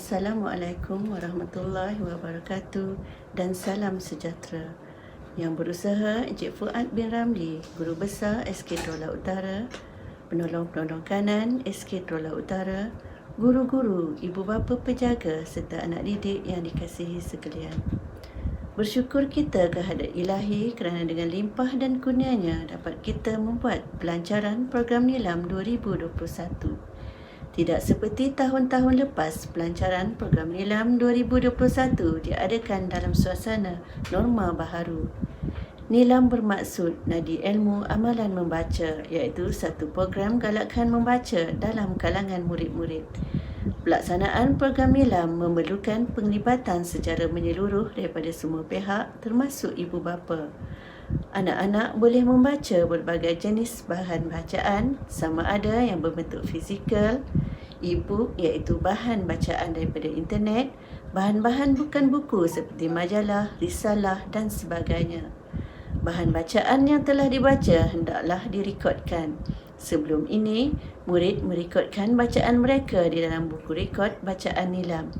Assalamualaikum warahmatullahi wabarakatuh dan salam sejahtera. Yang berusaha Encik Fuad bin Ramli, Guru Besar SK Trola Utara, Penolong-penolong kanan SK Trola Utara, guru-guru, ibu bapa penjaga serta anak didik yang dikasihi sekalian. Bersyukur kita kehadrat Ilahi kerana dengan limpah dan kurnianya dapat kita membuat pelancaran program Nilam 2021. Tidak seperti tahun-tahun lepas, pelancaran program Nilam 2021 diadakan dalam suasana norma baharu. Nilam bermaksud nadi ilmu amalan membaca, iaitu satu program galakkan membaca dalam kalangan murid-murid. Pelaksanaan program Nilam memerlukan penglibatan secara menyeluruh daripada semua pihak termasuk ibu bapa. Anak-anak boleh membaca berbagai jenis bahan bacaan sama ada yang berbentuk fizikal, e-book iaitu bahan bacaan daripada internet, bahan-bahan bukan buku seperti majalah, risalah dan sebagainya. Bahan bacaan yang telah dibaca hendaklah direkodkan. Sebelum ini, murid merekodkan bacaan mereka di dalam buku rekod bacaan Nilam.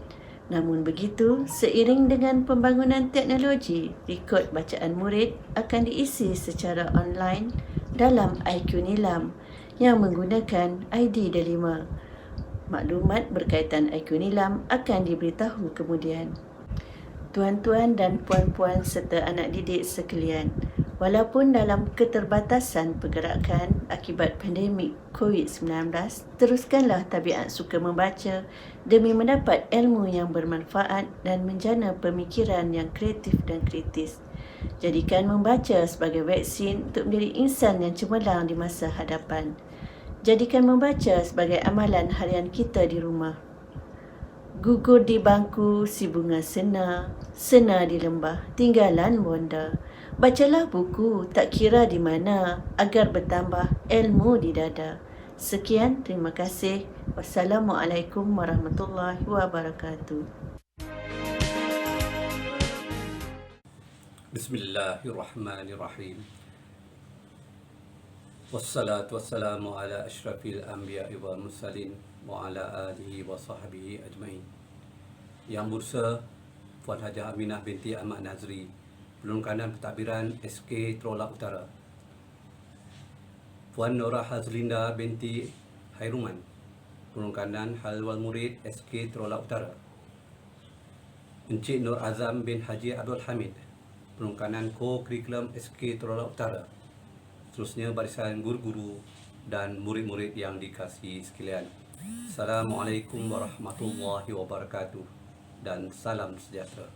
Namun begitu, seiring dengan pembangunan teknologi, rekod bacaan murid akan diisi secara online dalam IQ Nilam yang menggunakan ID Delima. Maklumat berkaitan IQ Nilam akan diberitahu kemudian. Tuan-tuan dan puan-puan serta anak didik sekalian, walaupun dalam keterbatasan pergerakan akibat pandemik COVID-19, teruskanlah tabiat suka membaca demi mendapat ilmu yang bermanfaat dan menjana pemikiran yang kreatif dan kritis. Jadikan membaca sebagai vaksin untuk menjadi insan yang cemerlang di masa hadapan. Jadikan membaca sebagai amalan harian kita di rumah. Gugur di bangku si bunga sena, sena di lembah tinggalan bonda. Bacalah buku tak kira di mana agar bertambah ilmu di dada. Sekian, terima kasih. Wassalamualaikum warahmatullahi wabarakatuh. Bismillahirrahmanirrahim. Wassalatu wassalamu ala asyrafil anbiya'i wal mursalin wa ala alihi wa sahbihi ajmain. Yang Bursa Puan Hajah Aminah binti Ahmad Nazri, Penolong Kanan Pentadbiran SK Trola Utara. Puan Nora Hazlinda binti Hairuman, Penolong Kanan Hal wal Murid SK Trola Utara. Encik Nur Azam bin Haji Abdul Hamid, Penolong Kanan Co-Curriculum SK Trola Utara. Seterusnya barisan guru-guru dan murid-murid yang dikasihi sekalian. Assalamualaikum warahmatullahi wabarakatuh dan salam sejahtera.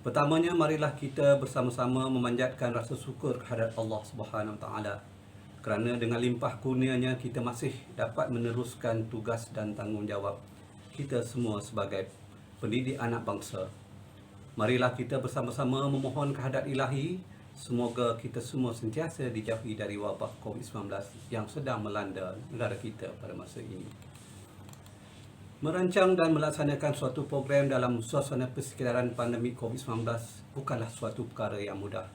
Pertamanya, marilah kita bersama-sama memanjatkan rasa syukur kehadrat Allah Subhanahu Wa Taala kerana dengan limpah kurnianya kita masih dapat meneruskan tugas dan tanggungjawab kita semua sebagai pendidik anak bangsa. Marilah kita bersama-sama memohon kehadrat Ilahi semoga kita semua sentiasa dijauhi dari wabak COVID-19 yang sedang melanda negara kita pada masa ini. Merancang dan melaksanakan suatu program dalam suasana persekitaran pandemik COVID-19 bukanlah suatu perkara yang mudah.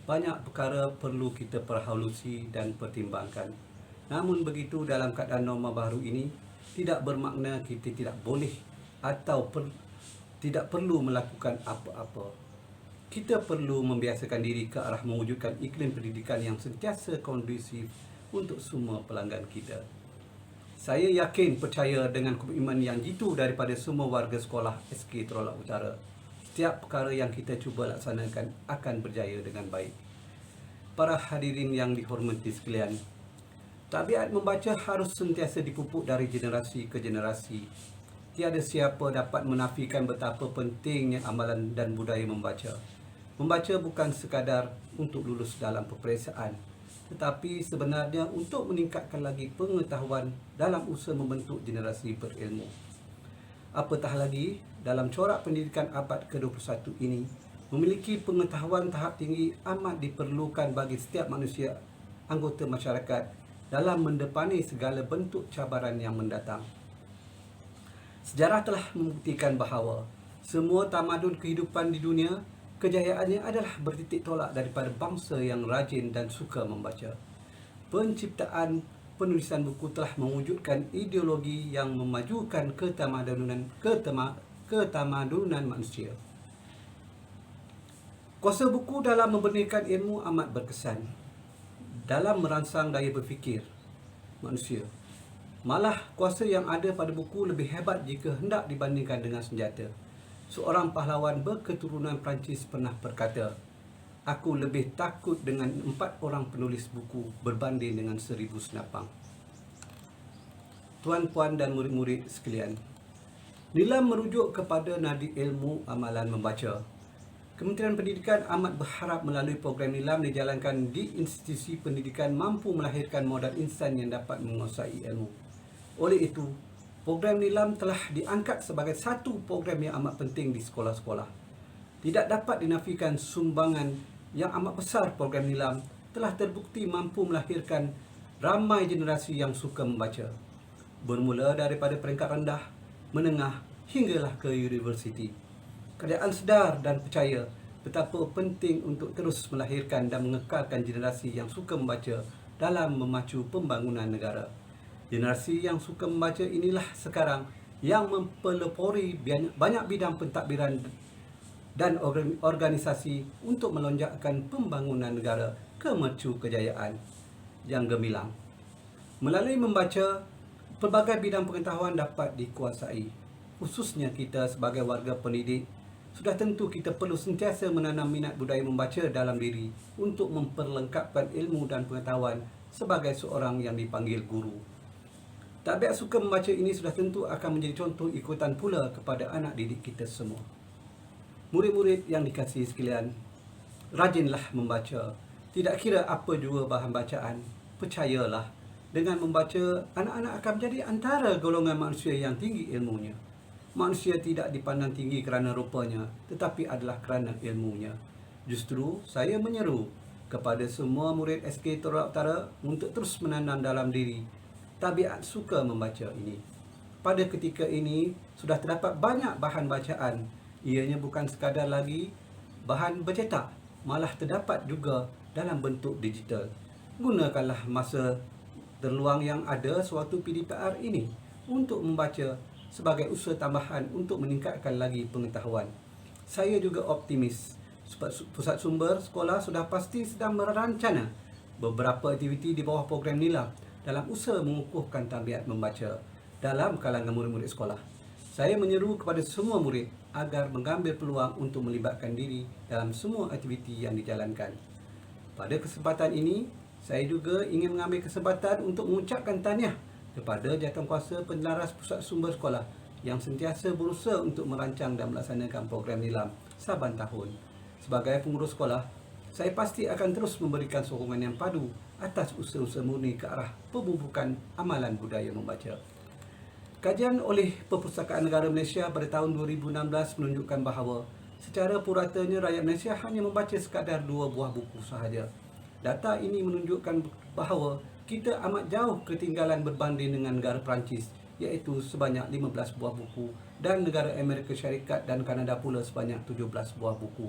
Banyak perkara perlu kita perhalusi dan pertimbangkan. Namun begitu, dalam keadaan norma baru ini, tidak bermakna kita tidak boleh atau tidak perlu melakukan apa-apa. Kita perlu membiasakan diri ke arah mewujudkan iklim pendidikan yang sentiasa kondusif untuk semua pelanggan kita. Saya yakin percaya dengan komitmen yang jitu daripada semua warga sekolah SK Trola Utara. Setiap perkara yang kita cuba laksanakan akan berjaya dengan baik. Para hadirin yang dihormati sekalian, tabiat membaca harus sentiasa dipupuk dari generasi ke generasi. Tiada siapa dapat menafikan betapa pentingnya amalan dan budaya membaca. Membaca bukan sekadar untuk lulus dalam peperiksaan, tetapi sebenarnya untuk meningkatkan lagi pengetahuan dalam usaha membentuk generasi berilmu. Apatah lagi, dalam corak pendidikan abad ke-21 ini, memiliki pengetahuan tahap tinggi amat diperlukan bagi setiap manusia, anggota masyarakat dalam mendepani segala bentuk cabaran yang mendatang. Sejarah telah membuktikan bahawa semua tamadun kehidupan di dunia, kejayaannya adalah bertitik tolak daripada bangsa yang rajin dan suka membaca. Penciptaan penulisan buku telah mewujudkan ideologi yang memajukan ketamadunan manusia. Kuasa buku dalam memberikan ilmu amat berkesan dalam merangsang daya berfikir manusia. Malah kuasa yang ada pada buku lebih hebat jika hendak dibandingkan dengan senjata. Seorang pahlawan berketurunan Perancis pernah berkata, "Aku lebih takut dengan 4 orang penulis buku berbanding dengan 1000 senapang." Tuan-puan dan murid-murid sekalian, Nilam merujuk kepada nadi ilmu amalan membaca. Kementerian Pendidikan amat berharap melalui program Nilam dijalankan di institusi pendidikan mampu melahirkan modal insan yang dapat menguasai ilmu. Oleh itu, program Nilam telah diangkat sebagai satu program yang amat penting di sekolah-sekolah. Tidak dapat dinafikan sumbangan yang amat besar program Nilam telah terbukti mampu melahirkan ramai generasi yang suka membaca. Bermula daripada peringkat rendah, menengah hinggalah ke universiti. Kerajaan sedar dan percaya betapa penting untuk terus melahirkan dan mengekalkan generasi yang suka membaca dalam memacu pembangunan negara. Generasi yang suka membaca inilah sekarang yang mempelopori banyak bidang pentadbiran dan organisasi untuk melonjakkan pembangunan negara ke mercu kejayaan yang gemilang. Melalui membaca, pelbagai bidang pengetahuan dapat dikuasai. Khususnya kita sebagai warga pendidik, sudah tentu kita perlu sentiasa menanam minat budaya membaca dalam diri untuk memperlengkapkan ilmu dan pengetahuan sebagai seorang yang dipanggil guru. Tabiat suka membaca ini sudah tentu akan menjadi contoh ikutan pula kepada anak didik kita semua. Murid-murid yang dikasihi sekalian, rajinlah membaca. Tidak kira apa jua bahan bacaan, percayalah, dengan membaca, anak-anak akan menjadi antara golongan manusia yang tinggi ilmunya. Manusia tidak dipandang tinggi kerana rupanya, tetapi adalah kerana ilmunya. Justru, saya menyeru kepada semua murid SK Tolak Utara untuk terus menanam dalam diri tabiat suka membaca ini. Pada ketika ini, sudah terdapat banyak bahan bacaan. Ianya bukan sekadar lagi bahan bercetak, malah terdapat juga dalam bentuk digital. Gunakanlah masa terluang yang ada sewaktu PDPR ini untuk membaca sebagai usaha tambahan untuk meningkatkan lagi pengetahuan. Saya juga optimis sebab pusat sumber sekolah sudah pasti sedang merancana beberapa aktiviti di bawah program Nilam dalam usaha mengukuhkan tabiat membaca dalam kalangan murid-murid sekolah. Saya menyeru kepada semua murid agar mengambil peluang untuk melibatkan diri dalam semua aktiviti yang dijalankan. Pada kesempatan ini, saya juga ingin mengambil kesempatan untuk mengucapkan tahniah kepada jawatankuasa penlaras pusat sumber sekolah yang sentiasa berusaha untuk merancang dan melaksanakan program Nilam saban tahun. Sebagai pengurus sekolah, saya pasti akan terus memberikan sokongan yang padu atas usaha-usaha murni ke arah pembubukan amalan budaya membaca. Kajian oleh Perpustakaan Negara Malaysia pada tahun 2016 menunjukkan bahawa secara puratanya rakyat Malaysia hanya membaca sekadar 2 buah buku sahaja. Data ini menunjukkan bahawa kita amat jauh ketinggalan berbanding dengan negara Perancis, iaitu sebanyak 15 buah buku, dan negara Amerika Syarikat dan Kanada pula sebanyak 17 buah buku.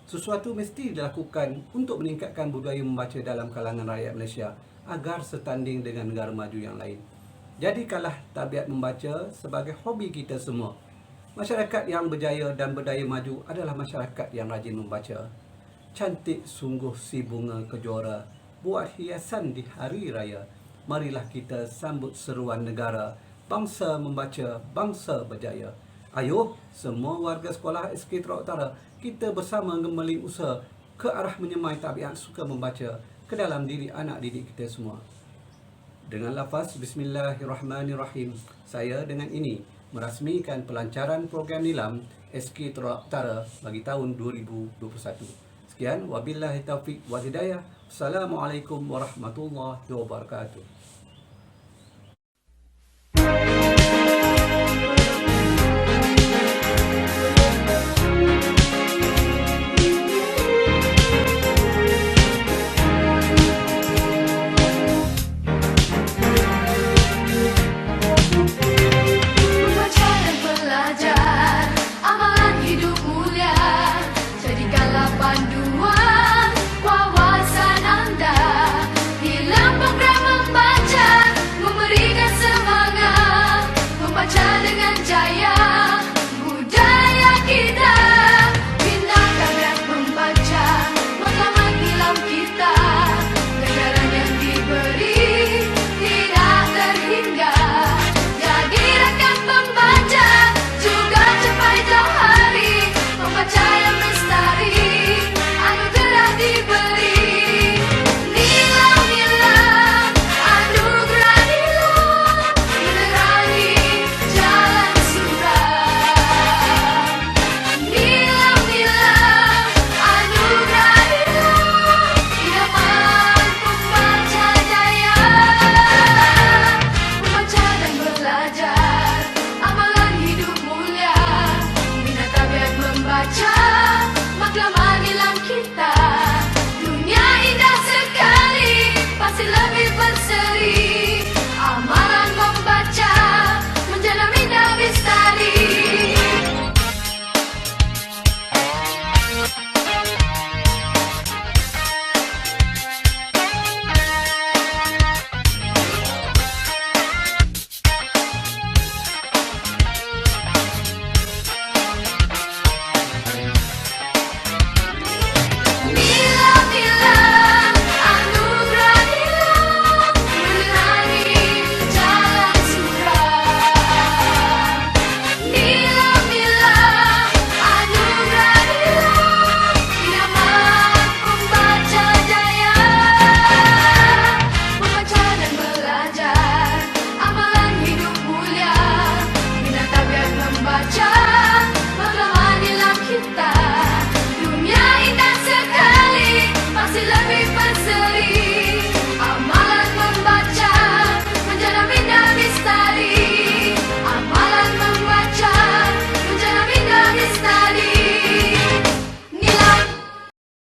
Sesuatu mesti dilakukan untuk meningkatkan budaya membaca dalam kalangan rakyat Malaysia agar setanding dengan negara maju yang lain. Jadikanlah tabiat membaca sebagai hobi kita semua. Masyarakat yang berjaya dan berdaya maju adalah masyarakat yang rajin membaca. Cantik sungguh si bunga kejora, buat hiasan di hari raya. Marilah kita sambut seruan negara, bangsa membaca, bangsa berjaya. Ayuh, semua warga sekolah SK Tolak Utara, kita bersama gemeling usaha ke arah menyemai tabiat suka membaca ke dalam diri anak didik kita semua. Dengan lafaz Bismillahirrahmanirrahim, saya dengan ini merasmikan pelancaran program Nilam SK Tolak Utara bagi tahun 2021. Sekian, wabillahi taufiq wal hidayah. Assalamualaikum warahmatullahi wabarakatuh.